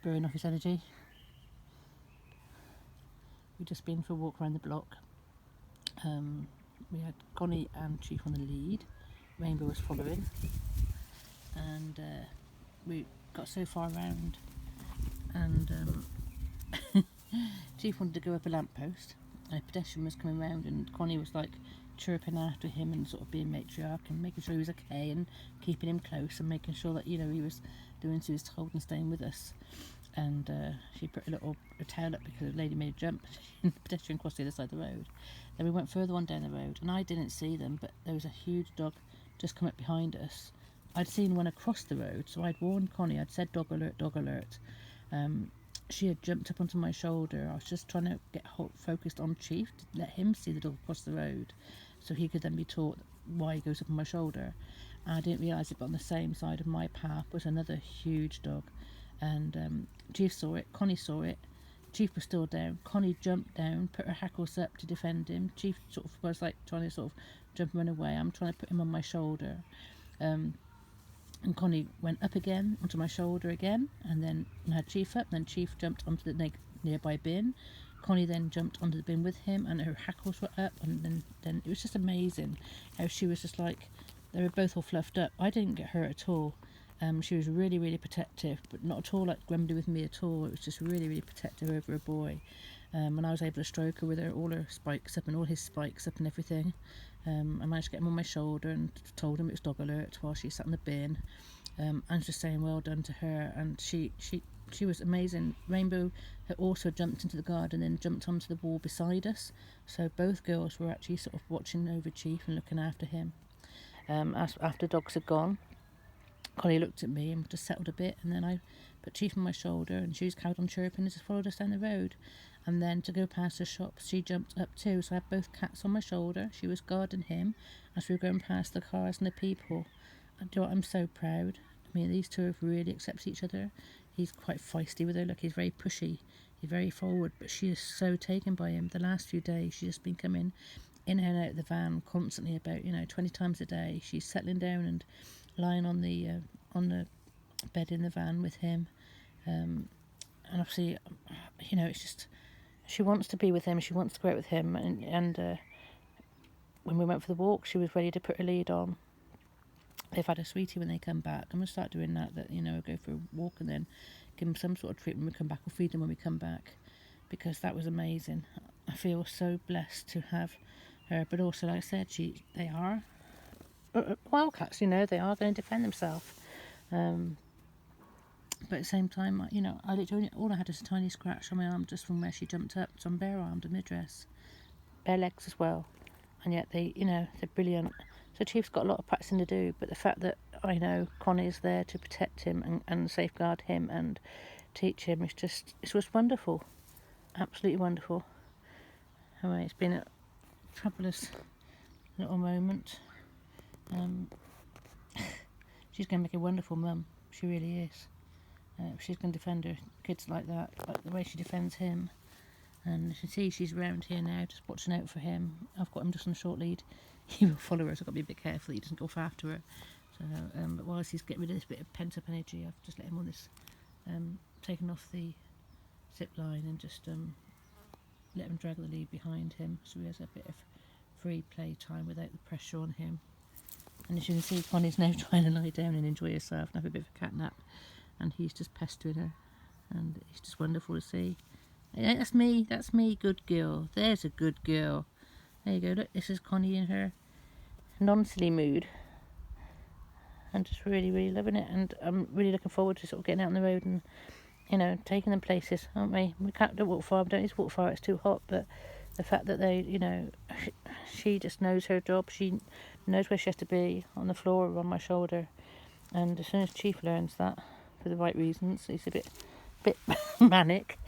burn off his energy. We've just been for a walk around the block. We had Connie and Chief on the lead. Rainbow was following, and we got so far around, and Chief wanted to go up a lamppost, and a pedestrian was coming round, and Connie was like chirping after him and sort of being matriarch and making sure he was okay and keeping him close and making sure that, you know, he was doing as he was told and staying with us. And she put a towel up because a lady made a jump and the pedestrian crossed the other side of the road. Then we went further on down the road, and I didn't see them, but there was a huge dog just come up behind us. I'd seen one across the road, so I'd warned Connie. I'd said dog alert, dog alert. She had jumped up onto my shoulder. I was just trying to get focused on Chief to let him see the dog across the road so he could then be taught why he goes up on my shoulder. And I didn't realise it, but on the same side of my path was another huge dog. And Chief saw it, Connie saw it. Chief was still down. Connie jumped down, put her hackles up to defend him. Chief sort of was like trying to sort of jump and run away. I'm trying to put him on my shoulder. And Connie went up again onto my shoulder again, and then had Chief up. Then Chief jumped onto the nearby bin. Connie then jumped onto the bin with him, and her hackles were up. And then it was just amazing how she was just like, they were both all fluffed up. I didn't get hurt at all. She was really, really protective, but not at all like grumbly with me at all. It was just really, really protective over a boy. And I was able to stroke her with all her spikes up and all his spikes up and everything. I managed to get him on my shoulder and told him it was dog alert while she sat in the bin. And just saying well done to her. And she was amazing. Rainbow had also jumped into the garden and jumped onto the wall beside us. So both girls were actually sort of watching over Chief and looking after him. After the dogs had gone, Connie looked at me and just settled a bit, and then I put Chief on my shoulder, and she was carried on chirping and just followed us down the road. And then to go past the shops, she jumped up too, so I had both cats on my shoulder. She was guarding him as we were going past the cars and the people. And do you know what? I'm so proud. I mean, these two have really accepted each other. He's quite feisty with her. Look, he's very pushy. He's very forward, but she is so taken by him. The last few days, she's just been coming in and out of the van constantly, about 20 times a day. She's settling down and lying on the bed in the van with him, and obviously, it's just she wants to be with him. She wants to go out with him, and when we went for the walk, she was ready to put her lead on. They've had a sweetie when they come back. I'm gonna start doing that. Go for a walk and then give them some sort of treat when we come back, or feed them when we come back, because that was amazing. I feel so blessed to have her, but also, like I said, they are wildcats, they are going to defend themselves. But at the same time, I literally, all I had was a tiny scratch on my arm just from where she jumped up. So I'm bare-armed in my dress, bare legs as well, and yet they're brilliant. So Chief's got a lot of practicing to do, but the fact that I know Connie's there to protect him and safeguard him and teach him, it's just wonderful, absolutely wonderful. Anyway, it's been a fabulous little moment. She's going to make a wonderful mum. She really is. She's going to defend her kids like that, like the way she defends him. And you can see she's around here now, just watching out for him. I've got him just on a short lead. He will follow her, so I've got to be a bit careful that he doesn't go off after her. So, but whilst he's getting rid of this bit of pent-up energy, I've just let him on this, taken off the zip line and just let him drag the lead behind him, so he has a bit of free play time without the pressure on him. And as you can see, Connie's now trying to lie down and enjoy herself and have a bit of a cat nap, and he's just pestering her, and it's just wonderful to see. Yeah, that's me, good girl. There's a good girl. There you go, look, this is Connie in her non-silly mood. I'm just really, really loving it, and I'm really looking forward to sort of getting out on the road and, taking them places, aren't we? We don't walk far, we don't need to walk far, it's too hot, but the fact that they, she just knows her job, she knows where she has to be, on the floor or on my shoulder, and as soon as Chief learns that, for the right reasons, he's a bit manic,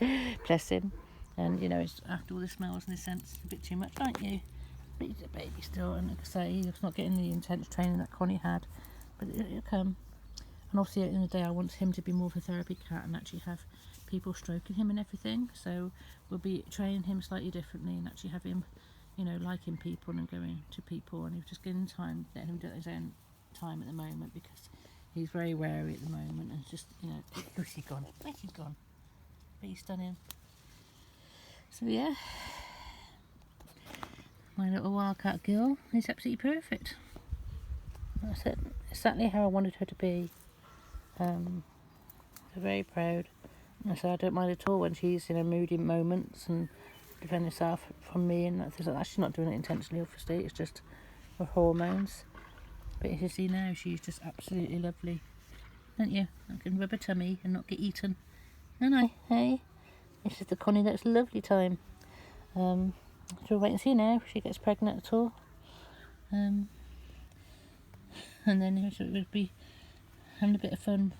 bless him, and it's after all the smells and the scents, a bit too much, aren't you? But he's a baby still, and like I say, he's not getting the intense training that Connie had, but it'll come. And obviously at the end of the day, I want him to be more of a therapy cat and actually have people stroking him and everything, so we'll be training him slightly differently and actually have him, liking people and going to people, and he's just getting time, letting him do his own time at the moment, because He's very wary at the moment, and just, you know, where's he gone? Where's he gone? Pretty stunning. So yeah, my little wildcat girl is absolutely perfect. That's it. Exactly how I wanted her to be. I'm very proud. And so I don't mind at all when she's in her moody moments and defending herself from me and things like that. She's not doing it intentionally, obviously. It's just her hormones. But as you see now, she's just absolutely lovely. Don't you? I can rub her tummy and not get eaten. And hey, this is the Connie that's lovely time. So we'll wait and see now if she gets pregnant at all. And then we'll be having a bit of fun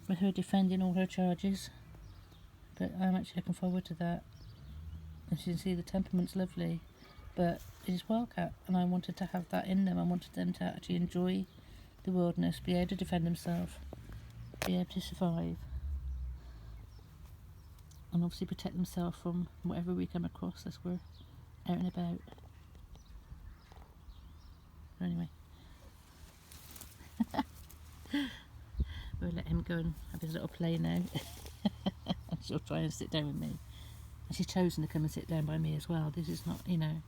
with her defending all her charges. But I'm actually looking forward to that. As you can see, the temperament's lovely, but it is wildcat, and I wanted to have that in them. I wanted them to actually enjoy the wilderness, be able to defend themselves, be able to survive, and obviously protect themselves from whatever we come across as we're out and about. But anyway, we'll let him go and have his little play now. And she'll try and sit down with me. And she's chosen to come and sit down by me as well. This is not, you know,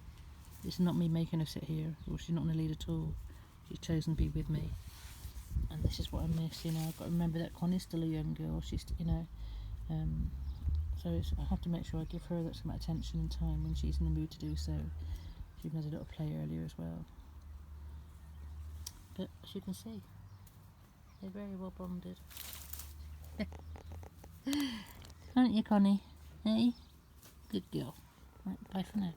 this is not me making her sit here, or she's not in the lead at all. She's chosen to be with me. And this is what I miss, you know. I've got to remember that Connie's still a young girl. She's, you know, so I have to make sure I give her that some attention and time when she's in the mood to do so. She had a little play earlier as well. But as you can see, they're very well bonded. Aren't you, Connie? Hey? Good girl. Right, bye for now.